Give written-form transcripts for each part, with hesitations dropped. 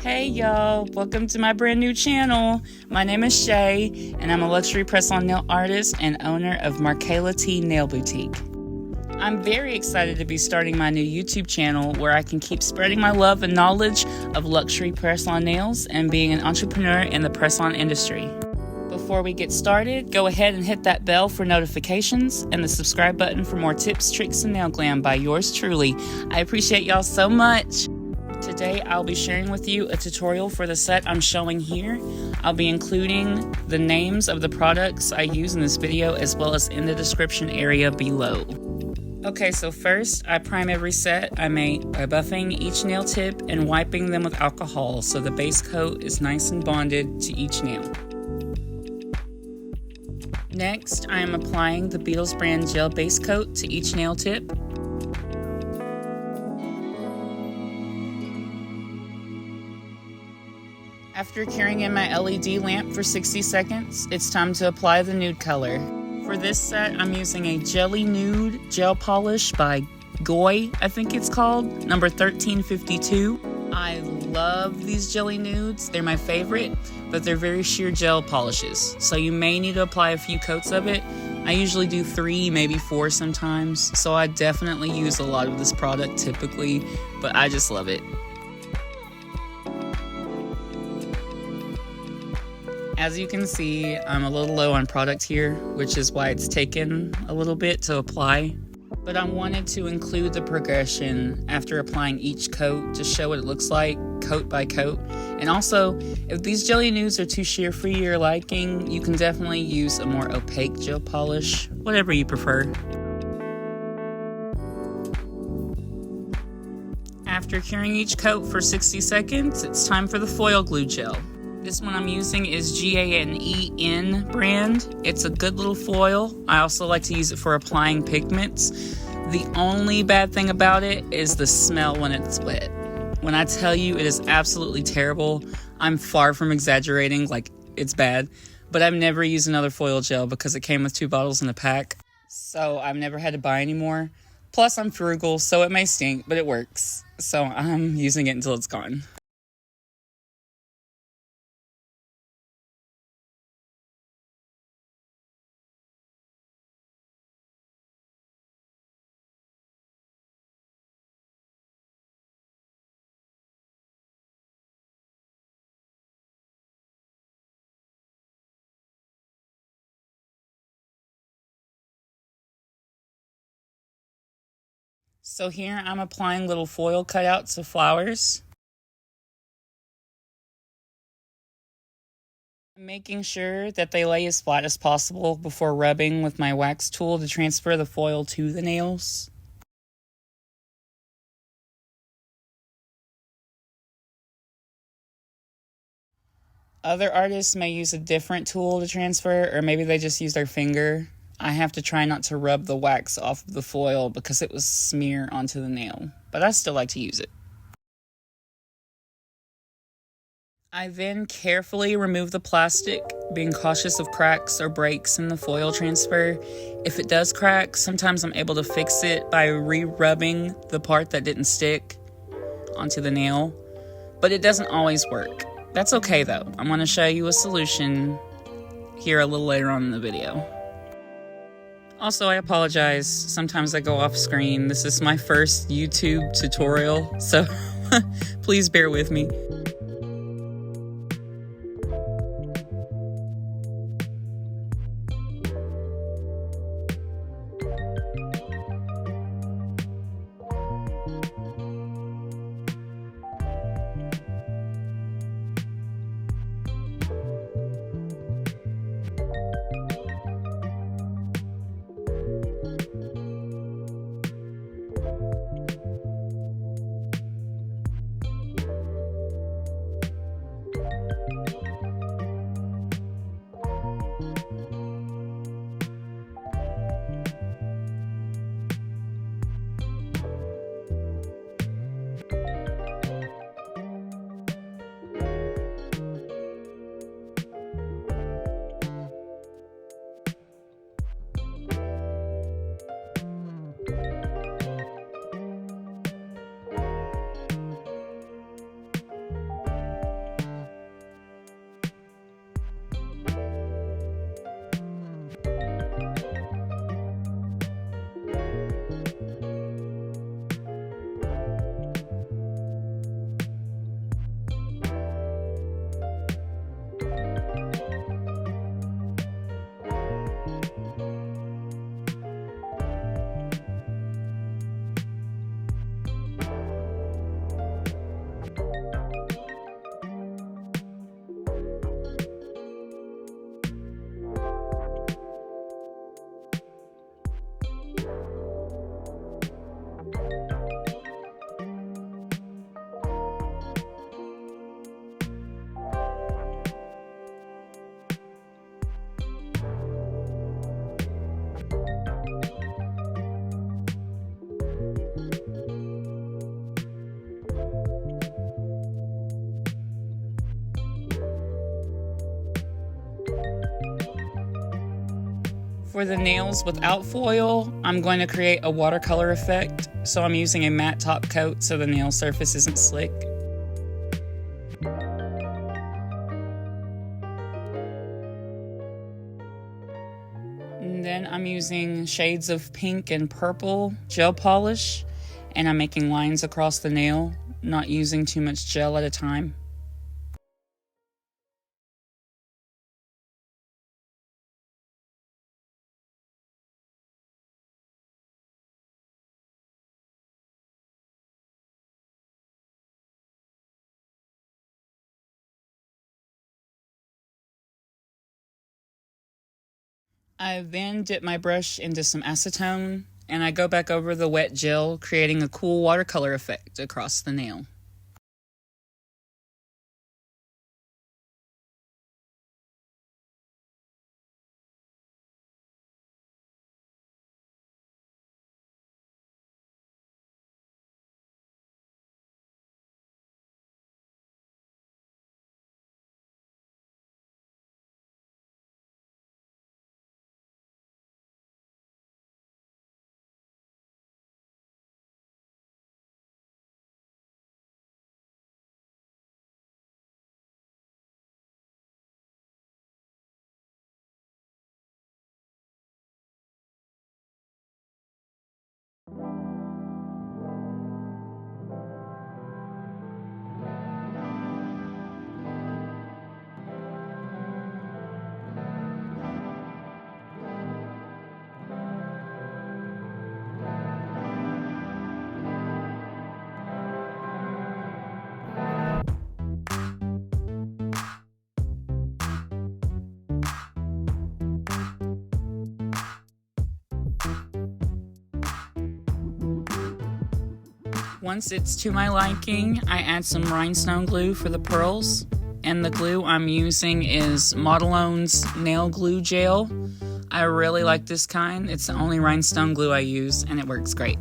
Hey y'all, welcome to my brand new channel. My name is Shay and I'm a luxury press-on nail artist and owner of Markayla T Nail Boutique. I'm very excited to be starting my new YouTube channel where I can keep spreading my love and knowledge of luxury press-on nails and being an entrepreneur in the press-on industry. Before we get started, go ahead and hit that bell for notifications and the subscribe button for more tips, tricks, and nail glam by yours truly. I appreciate y'all so much. Today I'll be sharing with you a tutorial for the set I'm showing here. I'll be including the names of the products I use in this video as well as in the description area below. Okay, so first I prime every set by buffing each nail tip and wiping them with alcohol so the base coat is nice and bonded to each nail. Next, I am applying the Beetles brand gel base coat to each nail tip. After curing in my LED lamp for 60 seconds, it's time to apply the nude color. For this set, I'm using a Jelly Nude gel polish by GAOY, I think it's called, number 1352. I love these jelly nudes. They're my favorite, but they're very sheer gel polishes, so you may need to apply a few coats of it. I usually do 3, maybe 4 sometimes, so I definitely use a lot of this product typically, but I just love it. As you can see, I'm a little low on product here, which is why it's taken a little bit to apply. But I wanted to include the progression after applying each coat to show what it looks like, coat by coat. And also, if these jelly nudes are too sheer for your liking, you can definitely use a more opaque gel polish, whatever you prefer. After curing each coat for 60 seconds, it's time for the foil glue gel. This one I'm using is GA&EN brand. It's a good little foil. I also like to use it for applying pigments. The only bad thing about it is the smell when it's wet. When I tell you it is absolutely terrible, I'm far from exaggerating, like it's bad. But I've never used another foil gel because it came with 2 bottles in a pack. So I've never had to buy any more. Plus I'm frugal, so it may stink, but it works. So I'm using it until it's gone. So here I'm applying little foil cutouts of flowers. I'm making sure that they lay as flat as possible before rubbing with my wax tool to transfer the foil to the nails. Other artists may use a different tool to transfer, or maybe they just use their finger. I have to try not to rub the wax off of the foil because it will smear onto the nail, but I still like to use it. I then carefully remove the plastic, being cautious of cracks or breaks in the foil transfer. If it does crack, sometimes I'm able to fix it by re-rubbing the part that didn't stick onto the nail, but it doesn't always work. That's okay though. I'm going to show you a solution here a little later on in the video. Also, I apologize. Sometimes I go off screen. This is my first YouTube tutorial, so please bear with me. For the nails without foil, I'm going to create a watercolor effect, so I'm using a matte top coat so the nail surface isn't slick. And then I'm using shades of pink and purple gel polish, and I'm making lines across the nail, not using too much gel at a time. I then dip my brush into some acetone, and I go back over the wet gel, creating a cool watercolor effect across the nail. Once it's to my liking, I add some rhinestone glue for the pearls, and the glue I'm using is Modelone's nail glue gel. I really like this kind. It's the only rhinestone glue I use, and it works great.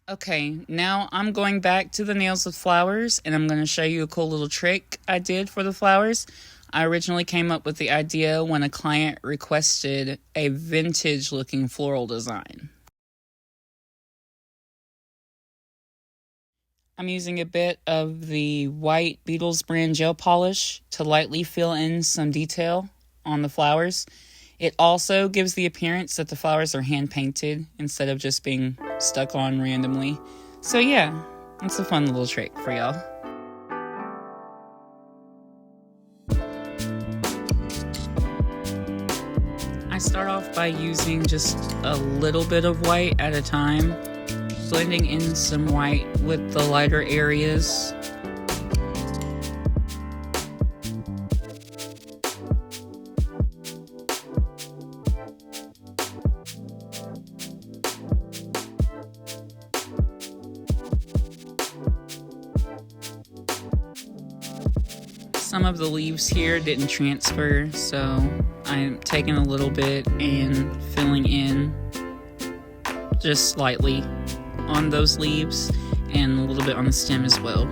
Okay, now I'm going back to the nails with flowers, and I'm going to show you a cool little trick I did for the flowers. I originally came up with the idea when a client requested a vintage looking floral design. I'm using a bit of the white Beetles brand gel polish to lightly fill in some detail on the flowers. It also gives the appearance that the flowers are hand painted instead of just being stuck on randomly. So yeah, it's a fun little trick for y'all. I start off by using just a little bit of white at a time, blending in some white with the lighter areas. Some of the leaves here didn't transfer, so I'm taking a little bit and filling in just slightly on those leaves and a little bit on the stem as well.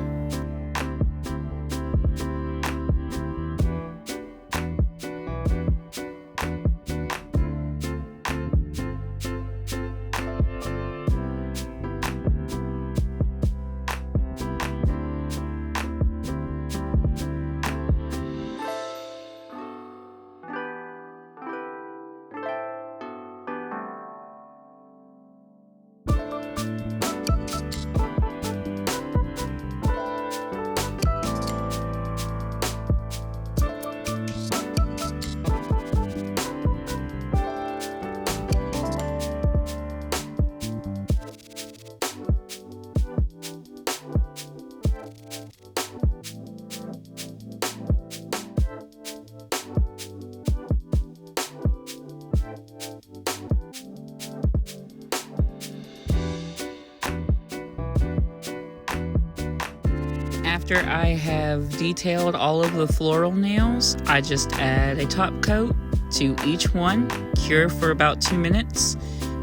After I have detailed all of the floral nails, I just add a top coat to each one, cure for about 2 minutes,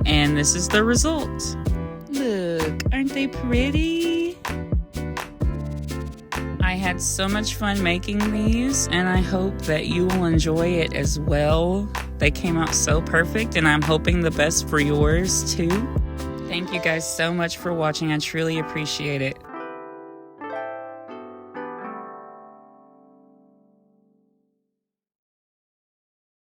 and this is the result. Look, aren't they pretty? I had so much fun making these, and I hope that you will enjoy it as well. They came out so perfect, and I'm hoping the best for yours too. Thank you guys so much for watching. I truly appreciate it.